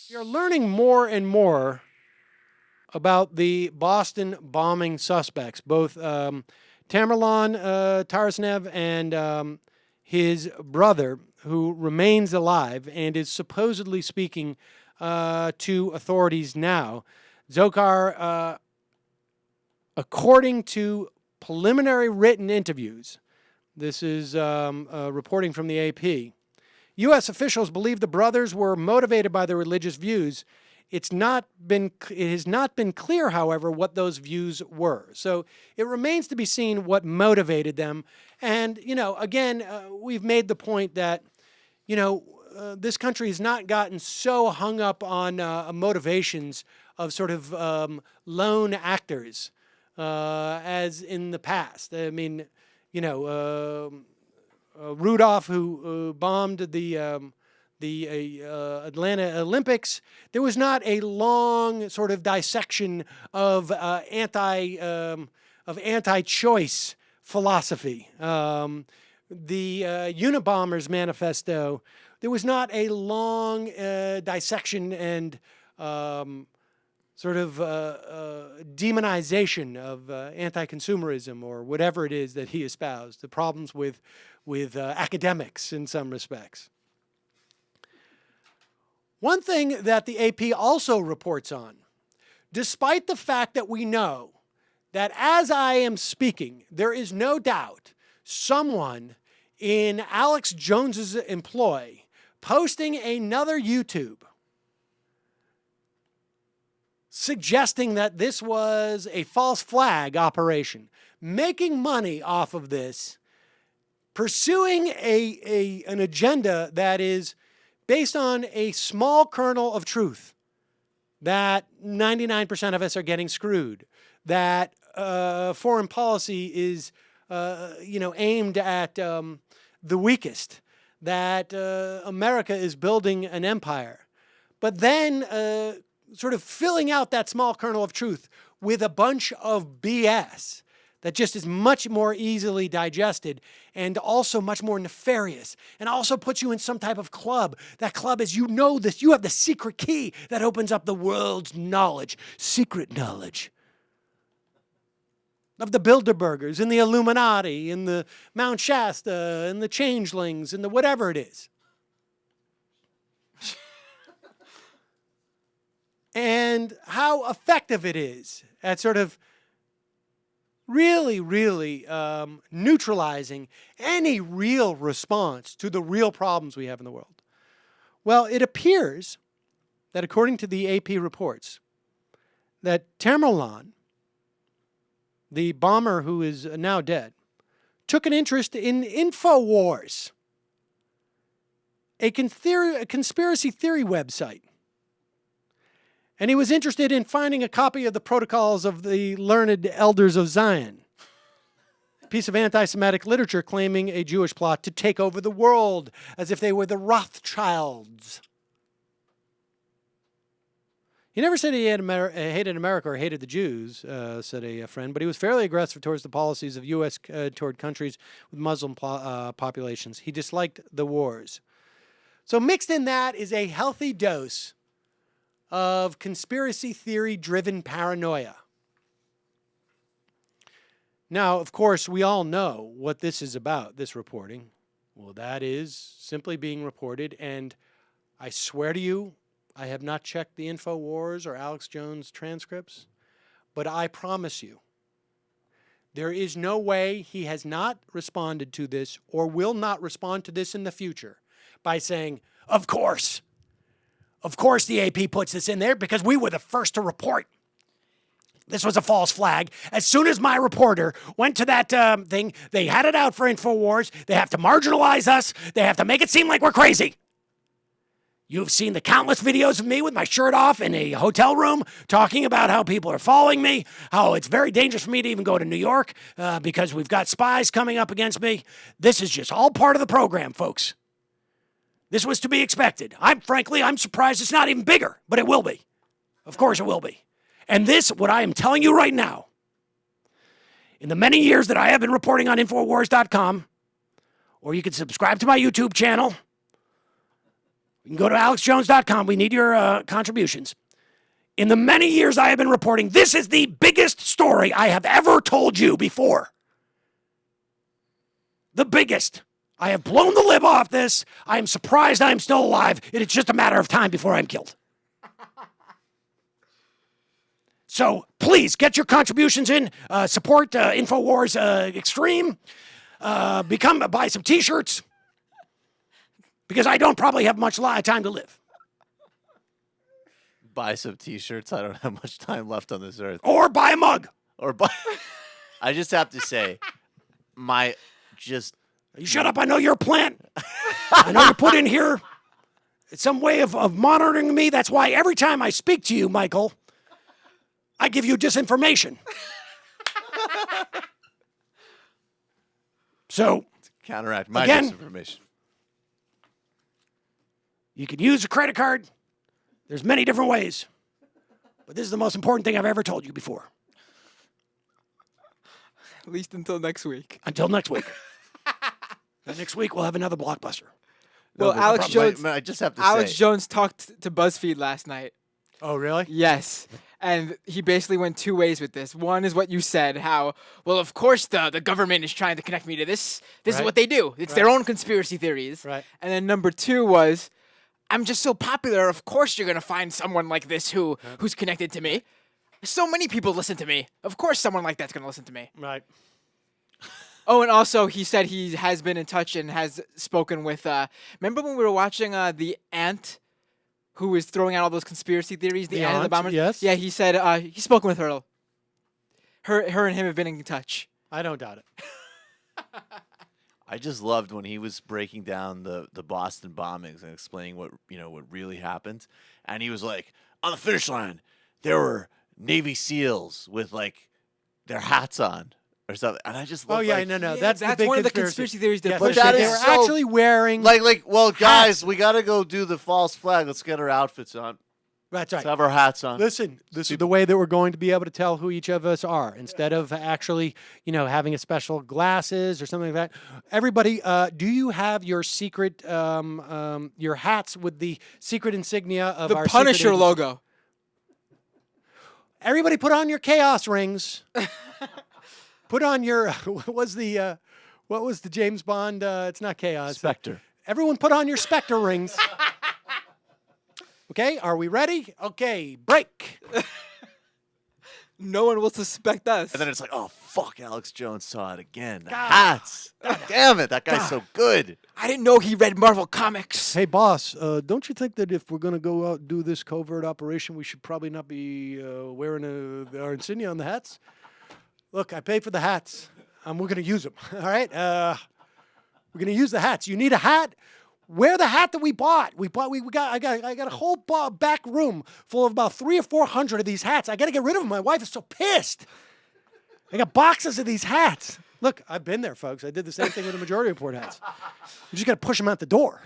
We are learning more and more about the Boston bombing suspects, both Tamerlan Tsarnaev and his brother, who remains alive and is supposedly speaking to authorities now. Dzhokhar, according to preliminary written interviews, this is reporting from the AP, U.S. officials believe the brothers were motivated by their religious views. It has not been clear, however, what those views were. So it remains to be seen what motivated them. And, again, we've made the point that, this country has not gotten so hung up on motivations of sort of lone actors as in the past. I mean, Rudolph, who bombed the Atlanta Olympics, there was not a long sort of dissection of anti-choice philosophy. The Unabomber's manifesto, there was not a long dissection and sort of demonization of anti-consumerism or whatever it is that he espoused. The problems with academics in some respects. One thing that the AP also reports on, despite the fact that we know that as I am speaking, there is no doubt someone in Alex Jones's employ posting another YouTube suggesting that this was a false flag operation, making money off of this, pursuing an agenda that is based on a small kernel of truth, that 99% of us are getting screwed, that foreign policy is, aimed at the weakest, that America is building an empire. But then sort of filling out that small kernel of truth with a bunch of BS that just is much more easily digested and also much more nefarious and also puts you in some type of club. That club is, you have the secret key that opens up the world's knowledge, secret knowledge of the Bilderbergers and the Illuminati and the Mount Shasta and the Changelings and the whatever it is. And how effective it is at sort of really, really neutralizing any real response to the real problems we have in the world. Well, it appears that according to the AP reports, that Tamerlan, the bomber who is now dead, took an interest in InfoWars, a conspiracy theory website. And he was interested in finding a copy of the Protocols of the Learned Elders of Zion, a piece of anti-Semitic literature claiming a Jewish plot to take over the world, as if they were the Rothschilds. He never said he hated America or hated the Jews, said a friend, but he was fairly aggressive towards the policies of U.S. Toward countries with Muslim populations. He disliked the wars. So mixed in that is a healthy dose of conspiracy theory-driven paranoia. Now, of course, we all know what this is about, this reporting. Well, that is simply being reported, and I swear to you, I have not checked the InfoWars or Alex Jones transcripts, but I promise you, there is no way he has not responded to this or will not respond to this in the future by saying, of course the AP puts this in there because we were the first to report this was a false flag. As soon as my reporter went to that thing, they had it out for InfoWars. They have to marginalize us. They have to make it seem like we're crazy. You've seen the countless videos of me with my shirt off in a hotel room talking about how people are following me, how it's very dangerous for me to even go to New York because we've got spies coming up against me. This is just all part of the program, folks. This was to be expected. I'm surprised it's not even bigger, but it will be. Of course it will be. And this, what I am telling you right now, in the many years that I have been reporting on InfoWars.com, or you can subscribe to my YouTube channel, You can go to alexjones.com. We need your contributions. In the many years I have been reporting, this is the biggest story I have ever told you before. The biggest. I have blown the lid off this. I am surprised I am still alive. It is just a matter of time before I'm killed. So please get your contributions in. Support InfoWars Extreme. Buy some T-shirts. Because I don't probably have much time to live. Buy some T-shirts. I don't have much time left on this earth. Or buy a mug. Or buy. I just have to say, You shut up. I know you're a plant. I know you put in here. It's some way of monitoring me. That's why every time I speak to you, Michael, I give you disinformation. So, counteract my again, disinformation. You could use a credit card. There's many different ways. But this is the most important thing I've ever told you before. At least until next week. Until next week. And next week, we'll have another blockbuster. Well, Alex Jones. I just have to Alex say, Jones talked to BuzzFeed last night. Oh, really? Yes. And he basically went two ways with this. One is what you said, how, well, of course the government is trying to connect me to this. This is what they do. It's their own conspiracy theories. Right. And then number two was, I'm just so popular, of course you're going to find someone like this who's connected to me. So many people listen to me. Of course someone like that's going to listen to me. Right. Oh, and also he said he has been in touch and has spoken with, remember when we were watching the aunt who was throwing out all those conspiracy theories? The aunt of the bombers? Yes. Yeah, he said he's spoken with her. Her and him have been in touch. I don't doubt it. I just loved when he was breaking down the Boston bombings and explaining what really happened, and he was like, on the finish line, there were Navy SEALs with like their hats on or something, and I just loved, no, Yeah, that's the big one of the conspiracy conspiracy theories that Yes, pushed that they is were so- actually wearing. well, guys, we got to go do the false flag. Let's get our outfits on. That's Let's right. have our hats on. Listen, this is the way that we're going to be able to tell who each of us are instead of actually, having a special glasses or something like that. Everybody, do you have your secret, your hats with the secret insignia of the our Punisher secret agency? logo. Everybody, put on your chaos rings. Put on your what was the James Bond? It's not chaos. Spectre. Everyone, put on your Spectre rings. Okay, are we ready? Okay, break. No one will suspect us. And then it's like, oh, fuck, Alex Jones saw it again. The God. hats. God damn it. That guy's so good. I didn't know he read Marvel Comics. Hey, boss, don't you think that if we're going to go out and do this covert operation, we should probably not be wearing our insignia on the hats? Look, I paid for the hats. We're going to use them, all right? We're going to use the hats. You need a hat? Wear the hat that we bought. I got a whole back room full of about 300 or 400 of these hats. I got to get rid of them. My wife is so pissed. I got boxes of these hats. Look, I've been there, folks. I did the same thing with the Majority Report hats. You just got to push them out the door.